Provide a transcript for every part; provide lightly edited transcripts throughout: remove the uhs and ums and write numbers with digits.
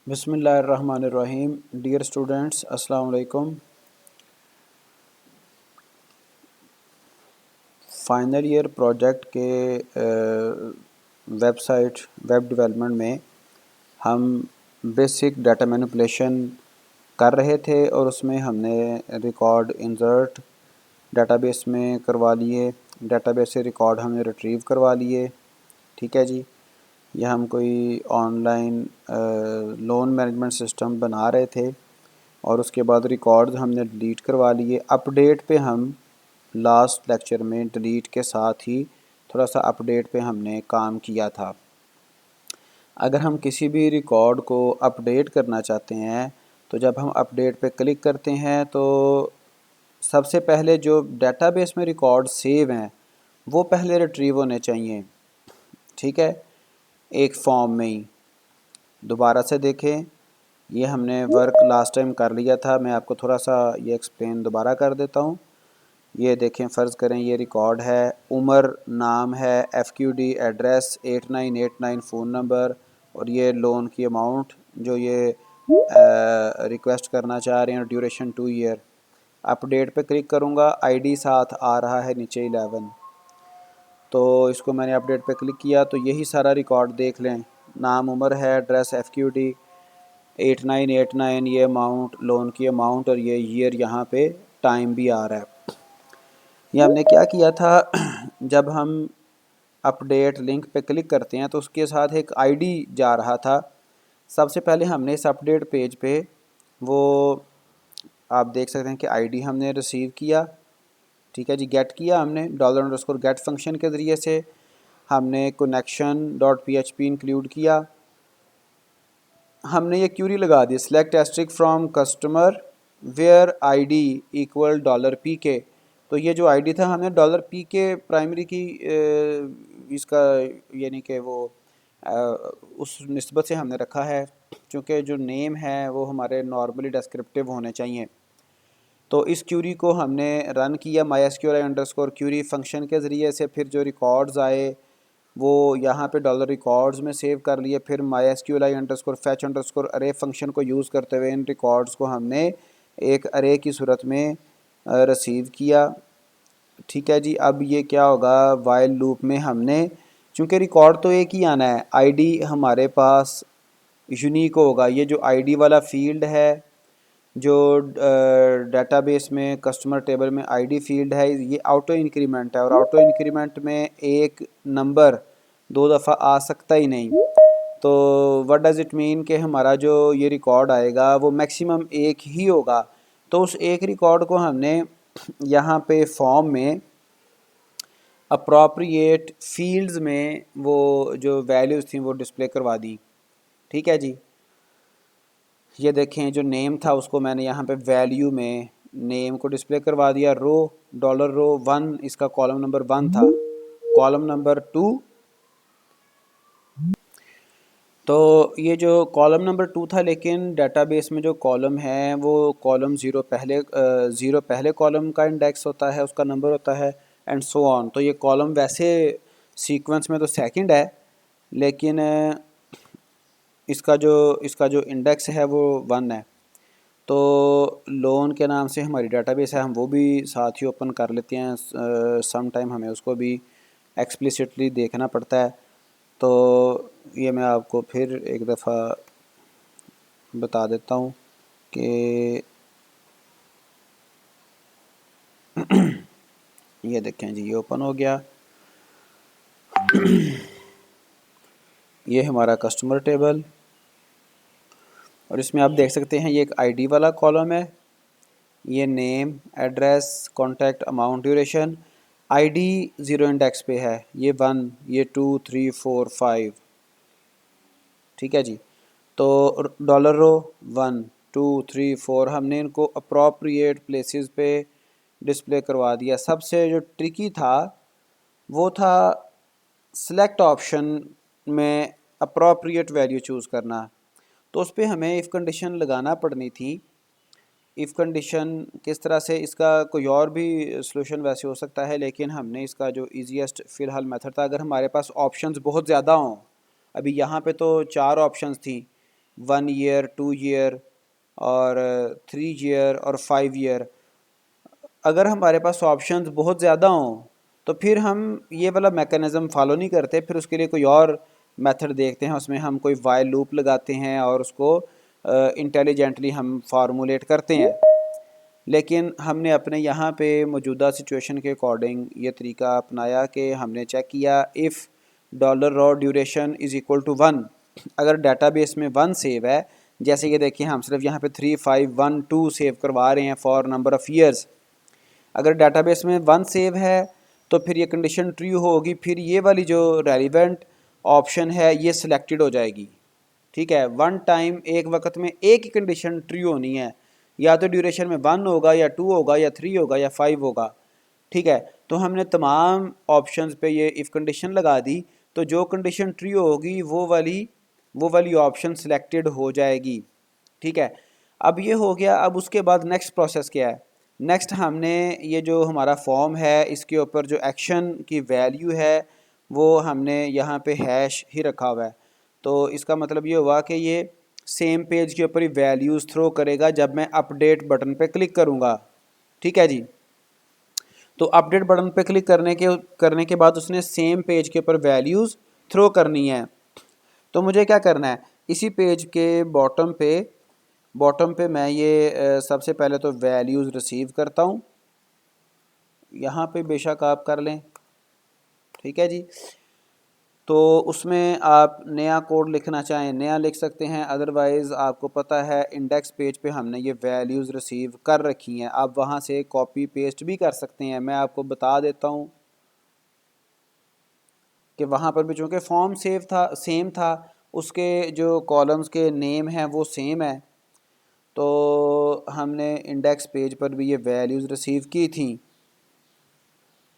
बिस्मिल्लाहिर्रहमानिर्रहीम। Dear students, अस्सलाम वालेकुम। फाइनल ईयर प्रोजेक्ट के वेबसाइट वेब डेवलपमेंट में हम बेसिक डाटा मैनिपुलेशन कर रहे थे और उसमें हमने रिकॉर्ड इंसर्ट डाटाबेस में करवा लिए, डाटाबेस से रिकॉर्ड हमने रिट्रीव करवा लिए। ठीक है जी। यह हम कोई ऑनलाइन लोन मैनेजमेंट सिस्टम बना रहे थे और उसके बाद रिकॉर्ड्स हमने डिलीट करवा लिए। अपडेट पे हम लास्ट लेक्चर में डिलीट के साथ ही थोड़ा सा अपडेट पे हमने काम किया था। अगर हम किसी भी रिकॉर्ड को अपडेट करना चाहते हैं तो जब हम अपडेट पे क्लिक करते हैं तो सबसे पहले जो डेटाबेस में रिकॉर्ड सेव हैं वो पहले रिट्रीव होने चाहिए। ठीक है, एक फॉर्म में ही। दोबारा से देखें, ये हमने वर्क लास्ट टाइम कर लिया था। मैं आपको थोड़ा सा ये एक्सप्लेन दोबारा कर देता हूँ। ये देखें, फ़र्ज़ करें ये रिकॉर्ड है, उमर नाम है, FQD एड्रेस 8989 फ़ोन नंबर और ये लोन की अमाउंट जो ये रिक्वेस्ट करना चाह रहे हैं, ड्यूरेशन 2 ईयर। अपडेट पे क्लिक करूँगा, ID साथ आ रहा है नीचे 11। तो इसको मैंने अपडेट पे क्लिक किया तो यही सारा रिकॉर्ड देख लें। नाम उमर है, एड्रेस FQD 8989, ये अमाउंट लोन की अमाउंट और ये ईयर यहाँ पे टाइम भी आ रहा है। ये हमने क्या किया था जब हम अपडेट लिंक पे क्लिक करते हैं तो उसके साथ एक आईडी जा रहा था। सबसे पहले हमने इस अपडेट पेज पे वो आप देख सकते हैं कि आईडी हमने रिसीव किया। ठीक है जी, गेट किया हमने $_गेट फंक्शन के ज़रिए से। हमने connection.php इंक्लूड किया। हमने ये क्यूरी लगा दी, select asterisk from customer where ID equal $p के। तो ये जो आईडी था हमने $p के प्राइमरी की इसका यानी कि वो उस निस्बत से हमने रखा है, क्योंकि जो नेम है वो हमारे नॉर्मली डिस्क्रिप्टिव होने चाहिए। तो इस क्यूरी को हमने रन किया mysqli_query फंक्शन के ज़रिए से। फिर जो रिकॉर्ड्स आए वो यहाँ पे $रिकॉर्ड्स में सेव कर लिए। फिर mysqli_fetch_array फंक्शन को यूज़ करते हुए इन रिकॉर्ड्स को हमने एक अरे की सूरत में रिसीव किया। ठीक है जी। अब ये क्या होगा, वाइल लूप में हमने, चूँकि रिकॉर्ड तो एक ही आना है, आईडी हमारे पास यूनिक होगा। ये जो आईडी वाला फील्ड है जो डेटाबेस में कस्टमर टेबल में आईडी फील्ड है, ये ऑटो इंक्रीमेंट है और ऑटो इंक्रीमेंट में एक नंबर 2 दफ़ा आ सकता ही नहीं। तो व्हाट डज़ इट मीन कि हमारा जो ये रिकॉर्ड आएगा वो मैक्सिमम एक ही होगा। तो उस एक रिकॉर्ड को हमने यहाँ पे फॉर्म में अप्रोप्रिएट फील्ड्स में वो जो वैल्यूज़ थी वो डिस्प्ले करवा दी। ठीक है जी। ये देखें, जो नेम था उसको मैंने यहाँ पे वैल्यू में नेम को डिस्प्ले करवा दिया। $1 इसका कॉलम नंबर 1 था। कॉलम नंबर 2, तो ये जो कॉलम नंबर 2 था, लेकिन डेटाबेस में जो कॉलम है वो कॉलम ज़ीरो पहले कॉलम का इंडेक्स होता है, उसका नंबर होता है, एंड सो ऑन। तो ये कॉलम वैसे सीक्वेंस में तो सेकंड है, लेकिन इसका जो इंडेक्स है वो 1 है। तो लोन के नाम से हमारी डेटाबेस है, हम वो भी साथ ही ओपन कर लेते हैं। सम टाइम हमें उसको भी एक्सप्लिसिटली देखना पड़ता है। तो ये मैं आपको फिर एक दफ़ा बता देता हूँ कि ये देखें जी, ये ओपन हो गया। ये हमारा कस्टमर टेबल और इसमें आप देख सकते हैं ये एक आईडी वाला कॉलम है, ये name, address, contact, amount, duration. ID 0 index पे है, ये 1, ये 2, 3, 4, 5। ठीक है जी। तो $रो 1, 2, 3, 4 हमने इनको अप्रोप्रिएट प्लेसेस पे डिस्प्ले करवा दिया। सबसे जो ट्रिकी था वो था सेलेक्ट ऑप्शन में अप्रोप्रिएट वैल्यू चूज़ करना। तो उस पर हमें इफ़ कंडीशन लगाना पड़नी थी। इफ़ कंडीशन किस तरह से, इसका कोई और भी सलूशन वैसे हो सकता है, लेकिन हमने इसका जो ईजीएस्ट फ़िलहाल मेथड था, अगर हमारे पास ऑप्शंस बहुत ज़्यादा हों, अभी यहाँ पे तो 4 ऑप्शंस थी, 1 ईयर, 2 ईयर और 3 ईयर और 5 ईयर। अगर हमारे पास ऑप्शंस बहुत ज़्यादा हों तो फिर हम ये वाला मैकेनिज़्म फॉलो नहीं करते, फिर उसके लिए कोई और मेथड देखते हैं, उसमें हम कोई वाइल लूप लगाते हैं और उसको इंटेलिजेंटली हम फार्मूलेट करते हैं। लेकिन हमने अपने यहाँ पे मौजूदा सिचुएशन के अकॉर्डिंग ये तरीका अपनाया कि हमने चेक किया if dollar row duration is equal to 1। अगर डाटाबेस में 1 सेव है, जैसे कि देखिए हम सिर्फ यहाँ पे 3512 सेव करवा रहे हैं फॉर नंबर ऑफ़ ईयर्स। अगर डाटाबेस में 1 सेव है तो फिर ये कंडीशन ट्रू होगी, फिर ये वाली जो रेलिवेंट ऑप्शन है ये सिलेक्टेड हो जाएगी। ठीक है, वन टाइम एक वक्त में एक ही कंडीशन ट्रू होनी है, या तो ड्यूरेशन में 1 होगा या 2 होगा या 3 होगा या 5 होगा। ठीक है, तो हमने तमाम ऑप्शंस पे ये इफ़ कंडीशन लगा दी, तो जो कंडीशन ट्रू होगी वो वाली ऑप्शन सिलेक्टेड हो जाएगी। ठीक है, अब ये हो गया। अब उसके बाद नेक्स्ट प्रोसेस क्या है? नेक्स्ट हमने ये जो हमारा फॉर्म है इसके ऊपर जो एक्शन की वैल्यू है वो हमने यहाँ पे हैश ही रखा हुआ है। तो इसका मतलब ये हुआ कि ये सेम पेज के ऊपर ही वैल्यूज़ थ्रो करेगा जब मैं अपडेट बटन पे क्लिक करूँगा। ठीक है जी, तो अपडेट बटन पे क्लिक करने के बाद उसने सेम पेज के ऊपर वैल्यूज़ थ्रो करनी है। तो मुझे क्या करना है, इसी पेज के बॉटम पे मैं ये सबसे पहले तो वैल्यूज़ रिसीव करता हूँ। यहाँ पे बेशक आप कर लें। ठीक है जी, तो उसमें आप नया कोड लिखना चाहें नया लिख सकते हैं, अदरवाइज़ आपको पता है इंडेक्स पेज पे हमने ये वैल्यूज़ रिसीव कर रखी हैं, आप वहाँ से कॉपी पेस्ट भी कर सकते हैं। मैं आपको बता देता हूँ कि वहाँ पर भी चूँकि फॉर्म सेम था, उसके जो कॉलम्स के नेम हैं वो सेम है, तो हमने इंडेक्स पेज पर भी ये वैल्यूज़ रिसीव की थी।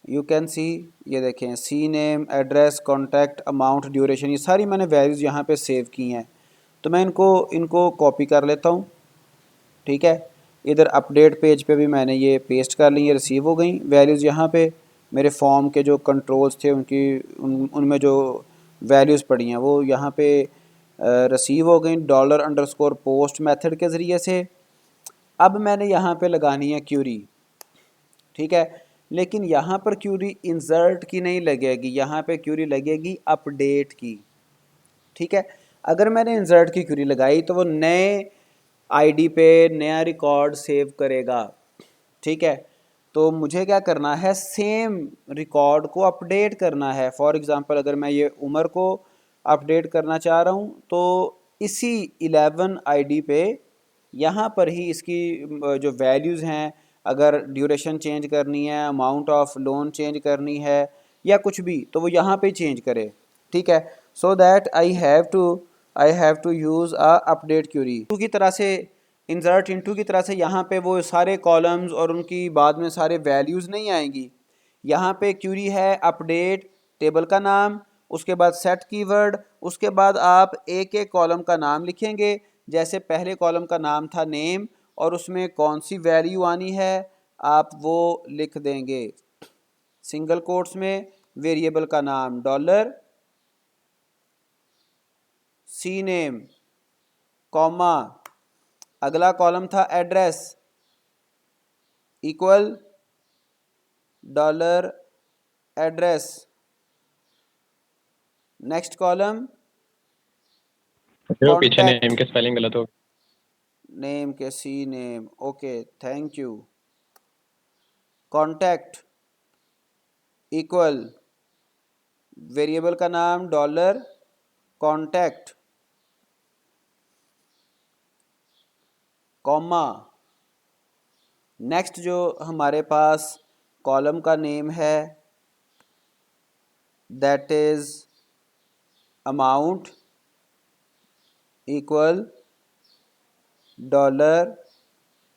यू कैन सी, ये देखें, C name, address, contact, amount, duration, ये सारी मैंने वैल्यूज़ यहाँ पे सेव की हैं। तो मैं इनको कॉपी कर लेता हूँ। ठीक है, इधर अपडेट पेज पे भी मैंने ये पेस्ट कर ली, ये रिसीव हो गई वैल्यूज़। यहाँ पे मेरे फॉर्म के जो कंट्रोल्स थे उनमें जो वैल्यूज़ पड़ी हैं वो यहाँ पे रिसीव हो गई डॉलर अंडरस्कोर पोस्ट मेथड के ज़रिए से। अब मैंने यहाँ पे लगानी है क्यूरी। ठीक है, लेकिन यहाँ पर क्यूरी इंसर्ट की नहीं लगेगी, यहाँ पे क्यूरी लगेगी अपडेट की। ठीक है, अगर मैंने इंसर्ट की क्यूरी लगाई तो वो नए आईडी पे नया रिकॉर्ड सेव करेगा। ठीक है, तो मुझे क्या करना है, सेम रिकॉर्ड को अपडेट करना है। फॉर एग्ज़ाम्पल अगर मैं ये उम्र को अपडेट करना चाह रहा हूँ तो इसी 11 आईडी पे यहाँ पर ही इसकी जो वैल्यूज़ हैं, अगर ड्यूरेशन चेंज करनी है, अमाउंट ऑफ लोन चेंज करनी है या कुछ भी, तो वो यहाँ पे चेंज करे। ठीक है, so that I have to use a update query की तरह से, इंसर्ट इनटू की तरह से। यहाँ पे वो सारे कॉलम्स और उनकी बाद में सारे वैल्यूज़ नहीं आएंगी। यहाँ पे क्यूरी है अपडेट टेबल का नाम, उसके बाद सेट कीवर्ड, उसके बाद आप एक एक कॉलम का नाम लिखेंगे। जैसे पहले कॉलम का नाम था नेम और उसमें कौन सी वैल्यू आनी है आप वो लिख देंगे सिंगल कोट्स में, वेरिएबल का नाम डॉलर, सी नेम, कॉमा, अगला कॉलम था address equal dollar address, next column जो पीछे नेम कॉन्टैक्ट, के स्पेलिंग गलत हो। नेम के C name, okay thank you, contact equal variable का नाम डॉलर कॉन्टैक्ट, कॉमा, नेक्स्ट जो हमारे पास कॉलम का नेम है that is amount equal dollar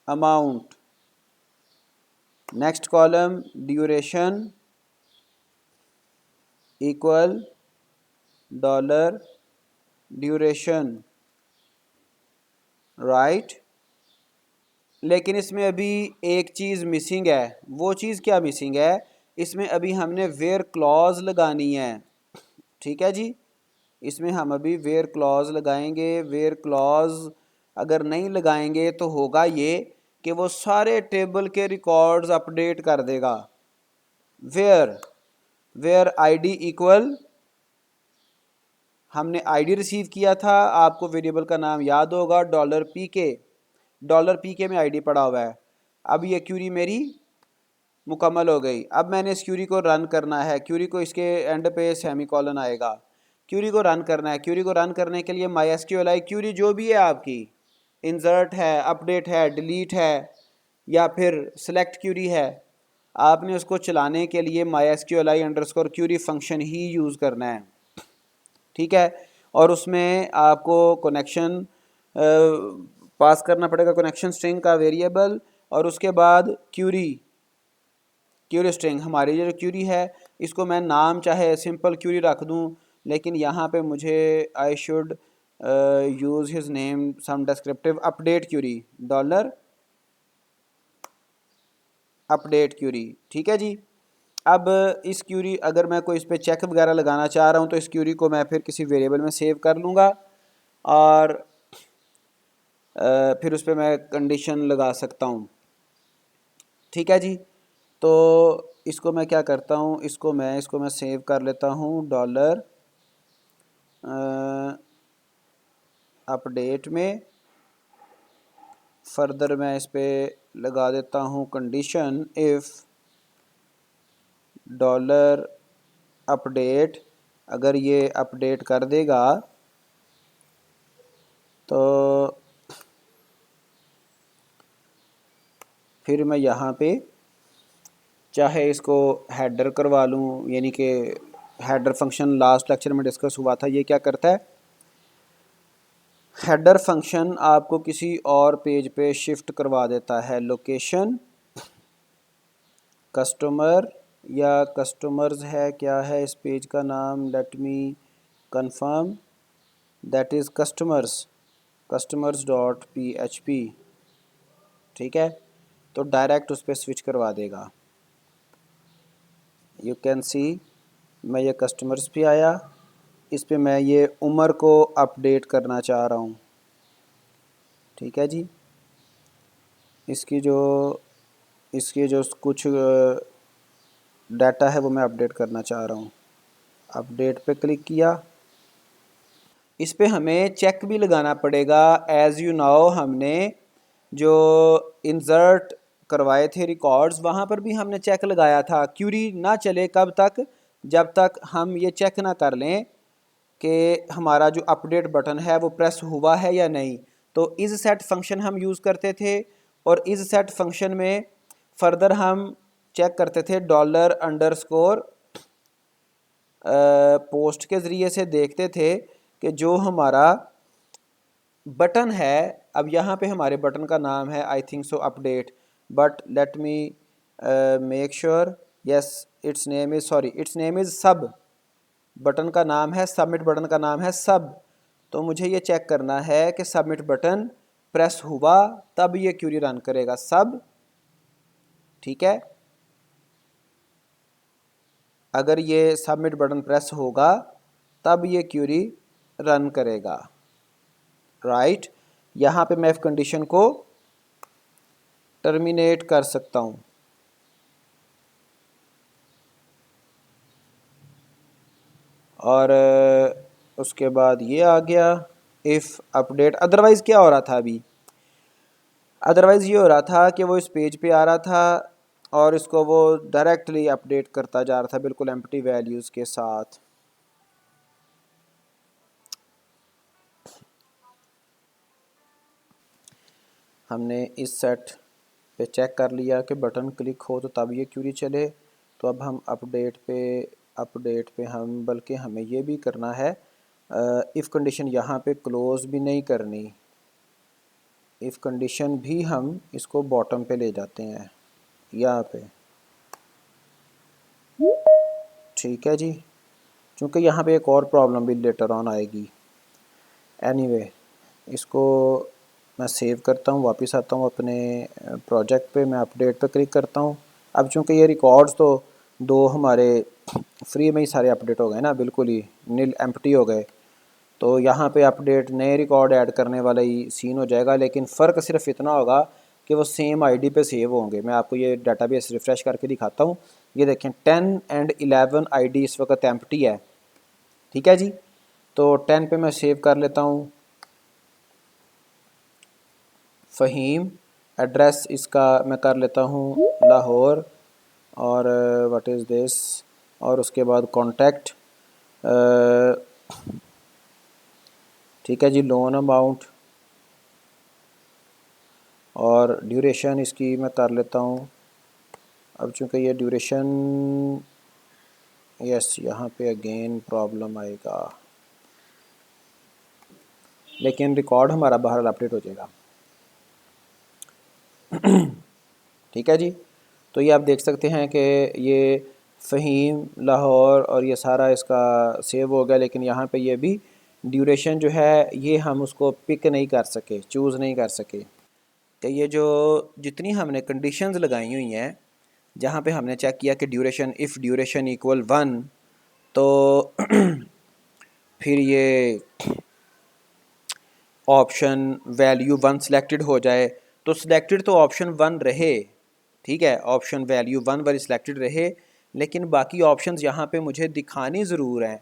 amount, next column duration equal dollar duration, right. लेकिन इसमें अभी एक चीज़ मिसिंग है। वो चीज़ क्या मिसिंग है, इसमें अभी हमने वेयर क्लॉज लगानी है। ठीक है जी, इसमें हम अभी वेयर क्लॉज लगाएंगे। वेयर क्लॉज अगर नहीं लगाएंगे तो होगा ये कि वो सारे टेबल के रिकॉर्ड्स अपडेट कर देगा। वेयर आईडी इक्वल, हमने आईडी रिसीव किया था, आपको वेरिएबल का नाम याद होगा, $pk में आईडी पड़ा हुआ है। अब ये क्यूरी मेरी मुकम्मल हो गई। अब मैंने इस क्यूरी को रन करना है। क्यूरी को इसके एंड पे सेमीकोलन आएगा। क्यूरी को रन करना है। क्यूरी को रन करने के लिए MySQLi क्यूरी जो भी है आपकी, इंसर्ट है, अपडेट है, डिलीट है या फिर सेलेक्ट क्यूरी है, आपने उसको चलाने के लिए MySQLi_query फंक्शन ही यूज़ करना है। ठीक है, और उसमें आपको कनेक्शन पास करना पड़ेगा, कनेक्शन स्ट्रिंग का वेरिएबल, और उसके बाद क्यूरी स्ट्रिंग। हमारी जो क्यूरी है इसको मैं नाम चाहे सिंपल क्यूरी रख दूं, लेकिन यहाँ पे मुझे I should use his name some descriptive update query, $dollar update query. ठीक है जी। अब इस क्यूरी अगर मैं कोई इस पर चेक वगैरह लगाना चाह रहा हूँ तो इस क्यूरी को मैं फिर किसी वेरिएबल में सेव कर लूँगा और फिर उस पर मैं कंडीशन लगा सकता हूँ। ठीक है जी। तो इसको मैं क्या करता हूँ, इसको मैं सेव कर लेता हूँ $अपडेट में। फर्दर मैं इस पर लगा देता हूँ कंडीशन इफ़ $अपडेट, अगर ये अपडेट कर देगा तो फिर मैं यहाँ पे चाहे इसको हेडर करवा लूँ, यानी कि हेडर फंक्शन लास्ट लेक्चर में डिस्कस हुआ था। ये क्या करता है, हेडर फंक्शन आपको किसी और पेज पे शिफ्ट करवा देता है। लोकेशन कस्टमर या कस्टमर्स है, क्या है इस पेज का नाम, let me confirm, that is कस्टमर्स.php। ठीक है, तो डायरेक्ट उस पर स्विच करवा देगा। यू कैन सी मैं ये कस्टमर्स पे आया, इस पे मैं ये उम्र को अपडेट करना चाह रहा हूँ। ठीक है जी। इसकी जो कुछ डाटा है वो मैं अपडेट करना चाह रहा हूँ। अपडेट पे क्लिक किया। इस पे हमें चेक भी लगाना पड़ेगा। एज़ यू नो, हमने जो इंसर्ट करवाए थे रिकॉर्ड्स, वहाँ पर भी हमने चेक लगाया था। क्यूरी ना चले कब तक, जब तक हम ये चेक ना कर लें कि हमारा जो अपडेट बटन है वो प्रेस हुआ है या नहीं। तो इस सेट फंक्शन हम यूज़ करते थे, और इस सेट फंक्शन में फर्दर हम चेक करते थे $_ पोस्ट के ज़रिए से देखते थे कि जो हमारा बटन है, अब यहाँ पे हमारे बटन का नाम है I think so update, but let me make sure, yes it's name is सब। बटन का नाम है सबमिट, बटन का नाम है सब। तो मुझे ये चेक करना है कि सबमिट बटन प्रेस हुआ तब ये क्यूरी रन करेगा, सब। ठीक है, अगर ये सबमिट बटन प्रेस होगा तब ये क्यूरी रन करेगा। राइट, यहाँ पे मैं इफ कंडीशन को टर्मिनेट कर सकता हूँ। और उसके बाद ये आ गया इफ़ अपडेट। अदरवाइज़ क्या हो रहा था अभी, अदरवाइज़ ये हो रहा था कि वो इस पेज पे आ रहा था और इसको वो डायरेक्टली अपडेट करता जा रहा था बिल्कुल एम्प्टी वैल्यूज़ के साथ। हमने इस सेट पे चेक कर लिया कि बटन क्लिक हो तो तब ये क्यूरी चले। तो अब हम अपडेट पे हम बल्कि हमें ये भी करना है, इफ़ कंडीशन यहाँ पे क्लोज़ भी नहीं करनी, इफ़ कंडीशन भी हम इसको बॉटम पे ले जाते हैं यहाँ पे। ठीक है जी, क्योंकि यहाँ पे एक और प्रॉब्लम भी लेटर ऑन आएगी। एनीवे, इसको मैं सेव करता हूँ, वापस आता हूँ अपने प्रोजेक्ट पे, मैं अपडेट पे क्लिक करता हूँ। अब चूँकि ये रिकॉर्ड्स तो दो हमारे फ्री में ही सारे अपडेट हो गए ना, बिल्कुल ही नील एम्प्टी हो गए। तो यहाँ पे अपडेट नए रिकॉर्ड ऐड करने वाला ही सीन हो जाएगा, लेकिन फ़र्क सिर्फ इतना होगा कि वो सेम आईडी पे सेव होंगे। मैं आपको ये डाटाबेस रिफ़्रेश करके दिखाता हूँ। ये देखें 10 एंड 11 आईडी इस वक्त एम्प्टी है, ठीक है जी। तो 10 पे मैं सेव कर लेता हूँ फ़हीम, एड्रेस इसका मैं कर लेता हूँ लाहौर, और व्हाट इज़ दिस, और उसके बाद कॉन्टैक्ट, ठीक है जी, लोन अमाउंट, और ड्यूरेशन इसकी मैं कर लेता हूँ। अब चूँकि ये ड्यूरेशन, यस यहाँ पे अगेन प्रॉब्लम आएगा, लेकिन रिकॉर्ड हमारा बहरहाल अपडेट हो जाएगा। ठीक है जी। तो ये आप देख सकते हैं कि ये फ़हीम लाहौर और ये सारा इसका सेव हो गया, लेकिन यहाँ पे ये भी ड्यूरेशन जो है ये हम उसको पिक नहीं कर सके, चूज़ नहीं कर सके। कि ये जो जितनी हमने कंडीशंस लगाई हुई हैं, जहाँ पे हमने चेक किया कि ड्यूरेशन, इफ़ ड्यूरेशन इक्वल 1, तो फिर ये ऑप्शन वैल्यू 1 सिलेक्टेड हो जाए, तो सिलेक्टेड तो ऑप्शन 1 रहे, ठीक है, ऑप्शन वैल्यू 1 वाली सिलेक्टेड रहे, लेकिन बाकी ऑप्शंस यहाँ पे मुझे दिखानी ज़रूर हैं।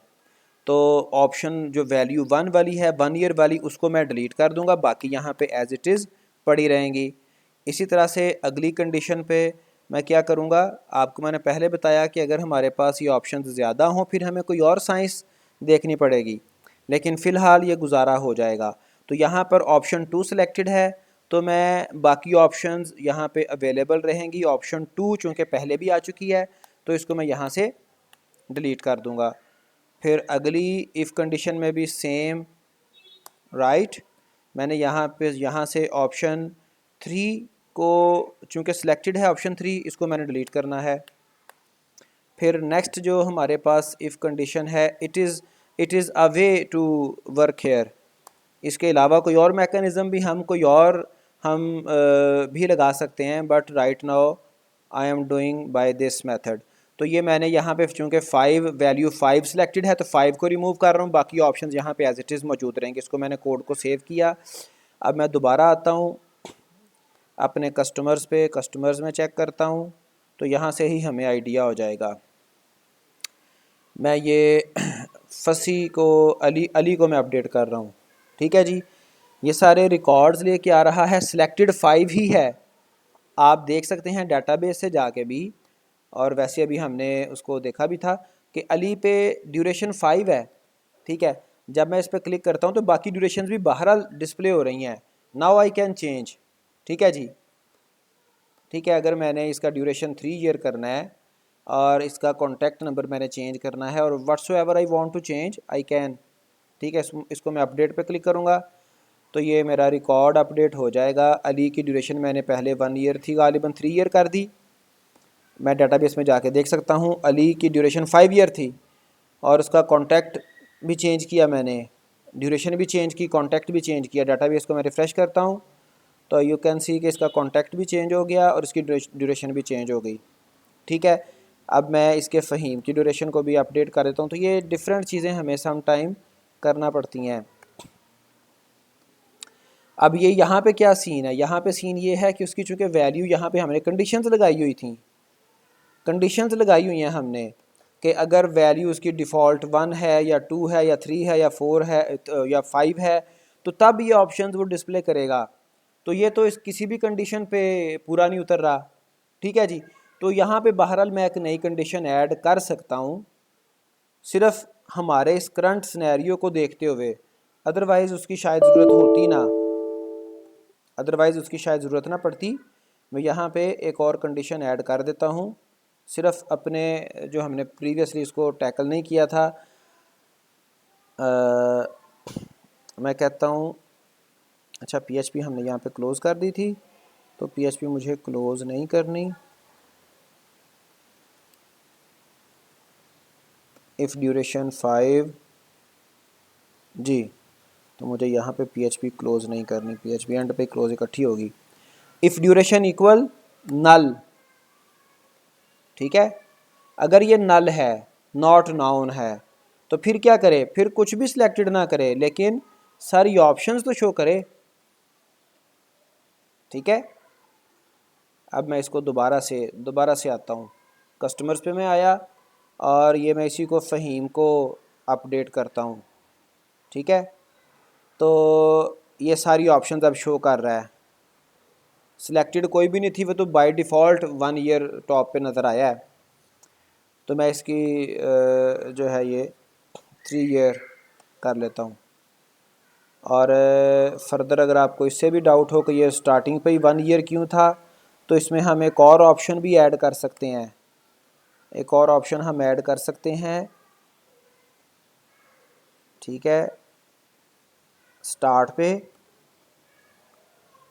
तो ऑप्शन जो वैल्यू 1 वाली है, 1 ईयर वाली, उसको मैं डिलीट कर दूँगा, बाकी यहाँ पे एज़ इट इज़ पड़ी रहेंगी। इसी तरह से अगली कंडीशन पे मैं क्या करूँगा, आपको मैंने पहले बताया कि अगर हमारे पास ये ऑप्शन ज़्यादा हों फिर हमें कोई और साइंस देखनी पड़ेगी, लेकिन फ़िलहाल ये गुजारा हो जाएगा। तो यहाँ पर ऑप्शन 2 सिलेक्टेड है, तो मैं बाकी ऑप्शंस यहाँ पे अवेलेबल रहेंगी। ऑप्शन 2 चूँकि पहले भी आ चुकी है, तो इसको मैं यहाँ से डिलीट कर दूँगा। फिर अगली इफ़ कंडीशन में भी सेम, राइट, मैंने यहाँ से ऑप्शन 3 को चूँकि सिलेक्टेड है, ऑप्शन 3 इसको मैंने डिलीट करना है। फिर नेक्स्ट जो हमारे पास इफ़ कंडीशन है, it is a way to work here, इसके अलावा कोई और मैकेनिज़्म भी हम भी लगा सकते हैं, but right now I am doing by this method. तो ये मैंने यहाँ पे चूँकि वैल्यू 5 सिलेक्टेड है, तो 5 को रिमूव कर रहा हूँ, बाकी ऑप्शंस यहाँ पे एज इट इज़ मौजूद रहेंगे। इसको मैंने कोड को सेव किया। अब मैं दोबारा आता हूँ अपने कस्टमर्स में चेक करता हूँ, तो यहाँ से ही हमें आइडिया हो जाएगा। मैं ये फसी को अली को मैं अपडेट कर रहा हूँ, ठीक है जी। ये सारे रिकॉर्ड्स लेके आ रहा है, सिलेक्टेड 5 ही है, आप देख सकते हैं डाटाबेस से जाके भी, और वैसे अभी हमने उसको देखा भी था कि अली पे ड्यूरेशन 5 है, ठीक है। जब मैं इस पर क्लिक करता हूँ तो बाकी ड्यूरेशन भी बहरहाल डिस्प्ले हो रही हैं। नाउ आई कैन चेंज, ठीक है जी, ठीक है। अगर मैंने इसका ड्यूरेशन 3 ईयर करना है और इसका कॉन्टैक्ट नंबर मैंने चेंज करना है, और whatsoever I want to change I can, ठीक है। इसको मैं अपडेट पे क्लिक करूँगा तो ये मेरा रिकॉर्ड अपडेट हो जाएगा। अली की ड्यूरेशन मैंने पहले 1 ईयर थी, गालिबन 3 ईयर कर दी। मैं डाटाबेस में जाके देख सकता हूँ अली की ड्यूरेशन 5 ईयर थी, और उसका कॉन्टैक्ट भी चेंज किया मैंने, ड्यूरेशन भी चेंज की, कॉन्टैक्ट भी चेंज किया। डाटाबेस को मैं रिफ़्रेश करता हूँ तो यू कैन सी कि इसका कॉन्टैक्ट भी चेंज हो गया और इसकी ड्यूरेशन भी चेंज हो गई, ठीक है। अब मैं इसके फ़हीम की ड्यूरेशन को भी अपडेट कर देता हूँ। तो ये डिफरेंट चीज़ें हमें सम टाइम करना पड़ती हैं। अब ये यहाँ पे क्या सीन है, यहाँ पे सीन ये है कि उसकी चूँकि वैल्यू यहाँ पे हमने कंडीशंस लगाई हुई थी, कंडीशंस लगाई हुई हैं हमने कि अगर वैल्यू उसकी डिफ़ॉल्ट 1 है या 2 है या 3 है या 4 है या 5 है, तो तब ये ऑप्शंस वो डिस्प्ले करेगा। तो ये तो इस किसी भी कंडीशन पे पूरा नहीं उतर रहा, ठीक है जी। तो यहाँ पे बहरहाल मैं एक नई कंडीशन ऐड कर सकता हूँ, सिर्फ हमारे इस करंट सिनेरियो को देखते हुए, अदरवाइज़ उसकी शायद ज़रूरत ना पड़ती। मैं यहाँ पे एक और कंडीशन ऐड कर देता हूँ, सिर्फ अपने जो हमने प्रीवियसली इसको टैकल नहीं किया था। मैं कहता हूँ, अच्छा PHP हमने यहाँ पे क्लोज़ कर दी थी, तो PHP मुझे क्लोज़ नहीं करनी। इफ़ ड्यूरेशन 5 जी, तो मुझे यहाँ पे PHP क्लोज़ नहीं करनी, PHP एंड पे क्लोज़ इकट्ठी होगी। इफ़ ड्यूरेशन इक्वल नल, ठीक है। अगर ये नल है, नॉट नाउन है, तो फिर क्या करे, फिर कुछ भी सिलेक्टेड ना करे लेकिन सारी ऑप्शंस तो शो करे। ठीक है, अब मैं इसको दोबारा से आता हूँ, कस्टमर्स पे मैं आया और ये मैं इसी को फ़हीम को अपडेट करता हूँ। ठीक है, तो ये सारी ऑप्शंस अब शो कर रहा है। सिलेक्टेड कोई भी नहीं थी, वो तो बाय डिफ़ॉल्ट 1 ईयर टॉप पे नज़र आया है। तो मैं इसकी जो है ये 3 ईयर कर लेता हूँ। और फर्दर अगर आपको इससे भी डाउट हो कि ये स्टार्टिंग पे ही 1 ईयर क्यों था, तो इसमें हम एक और ऑप्शन भी ऐड कर सकते हैं। एक और ऑप्शन हम ऐड कर सकते हैं। ठीक है, स्टार्ट पे,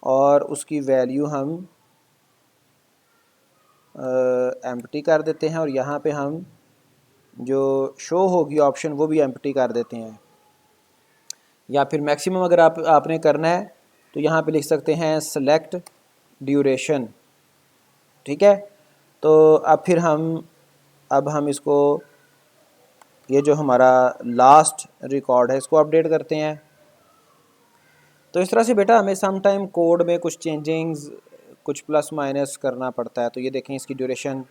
और उसकी वैल्यू हम एम्प्टी कर देते हैं और यहाँ पे हम जो शो होगी ऑप्शन वो भी एम्प्टी कर देते हैं। या फिर मैक्सिमम अगर आपने करना है तो यहाँ पे लिख सकते हैं सेलेक्ट ड्यूरेशन। ठीक है, तो अब हम इसको, ये जो हमारा लास्ट रिकॉर्ड है इसको अपडेट करते हैं। तो इस तरह से बेटा हमें सम टाइम कोड में कुछ चेंजिंग्स, कुछ प्लस माइनस करना पड़ता है। तो ये देखें, इसकी ड्यूरेशन,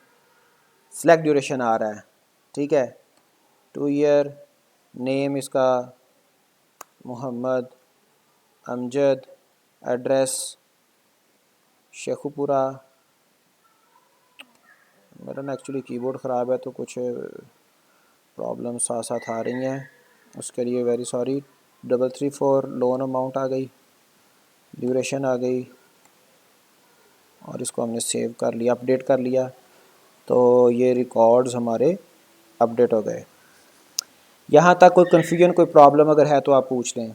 सेलेक्ट ड्यूरेशन आ रहा है। ठीक है, 2 ईयर, नेम इसका मोहम्मद अमजद, एड्रेस शेखुपुरा। मेरा ना एक्चुअली कीबोर्ड ख़राब है तो कुछ प्रॉब्लम साथ साथ आ रही हैं, उसके लिए वेरी सॉरी। 334 लोन अमाउंट आ गई, ड्यूरेशन आ गई, और इसको हमने सेव कर लिया, अपडेट कर लिया। तो ये रिकॉर्ड्स हमारे अपडेट हो गए। यहाँ तक कोई कन्फ्यूजन, कोई प्रॉब्लम अगर है तो आप पूछ लें।